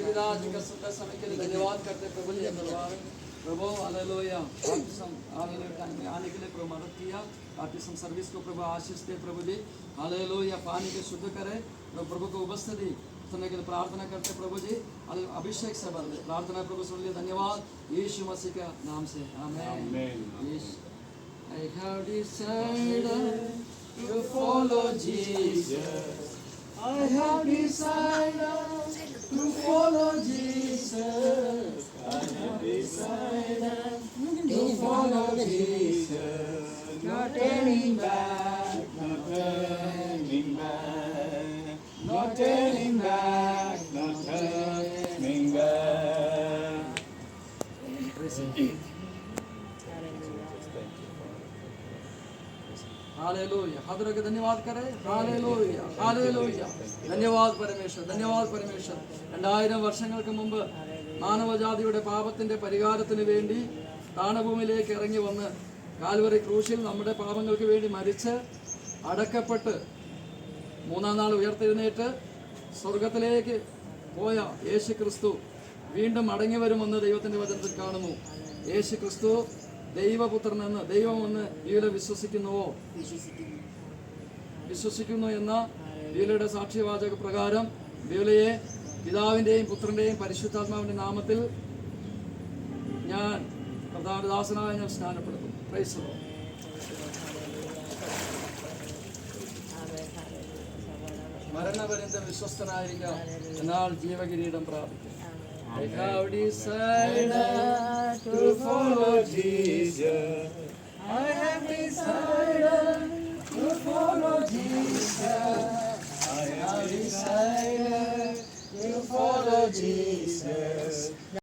पिता जी का सुंदर समय के लिए धन्यवाद करते प्रभु जी। प्रभु हालेलुया, बाप्तिस्म हालेलुया टाइम में आने के लिए प्रभु मदद किया। बाप्तिस्म सर्विस को प्रभु आशीष दे प्रभु जी। हालेलुया, पानी के शुद्ध करे प्रभु को उपस्थिति सुनने के लिए प्रार्थना करते प्रभु जी। अभिषेक से भर दे प्रार्थना प्रभु सुन लिए धन्यवाद यीशु मसीह के नाम से आमीन। I have decided to follow Jesus. I have decided to follow Jesus. I have decided to follow Jesus. Not turning back, not turning back, not turning back, not turning back. Hallelujah, हाथों के धन्यवाद करें। Hallelujah, hallelujah, धन्यवाद परमेश्वर, धन्यवाद परमेश्वर। 2000 വർഷങ്ങൾക്ക് മുമ്പ് മാനവജാതിയുടെ പാപത്തിന്റെ പരിഹാരത്തിന് വേണ്ടി താണഭൂമിയിലേക്ക് ഇറങ്ങി വന്ന് കാൽവറി ക്രൂശിൽ നമ്മുടെ പാപങ്ങൾക്ക് വേണ്ടി മരിച്ച് അടക്കപ്പെട്ട് 3-ാം നാൾ ഉയർത്തെഴുന്നേറ്റ് സ്വർഗത്തിലേക്ക് പോയ യേശു ക്രിസ്തു വീണ്ടും മടങ്ങി വരുമെന്ന് ദൈവത്തിന്റെ വചനത്തിൽ കാണുന്നു. യേശു ക്രിസ്തു ദൈവപുത്രനെന്ന് ദൈവമെന്ന് ബീല വിശ്വസിക്കുന്നുവോ? വിശ്വസിക്കുന്നു എന്ന ബീലയുടെ സാക്ഷ്യവാചക പ്രകാരം ബീലയെ പിതാവിൻ്റെയും പുത്രൻ്റെയും പരിശുദ്ധാത്മാവിൻ്റെ നാമത്തിൽ ഞാൻ പ്രധാനദാസനായ ഞാൻ സ്നാനപ്പെടുത്തും. Praise the lord. മരണപര്യന്തം വിശ്വസ്തനായിരിക്കാം, എന്നാൽ ജീവകിരീടം പ്രാപിക്കും. I have decided to follow Jesus. I have decided to follow Jesus.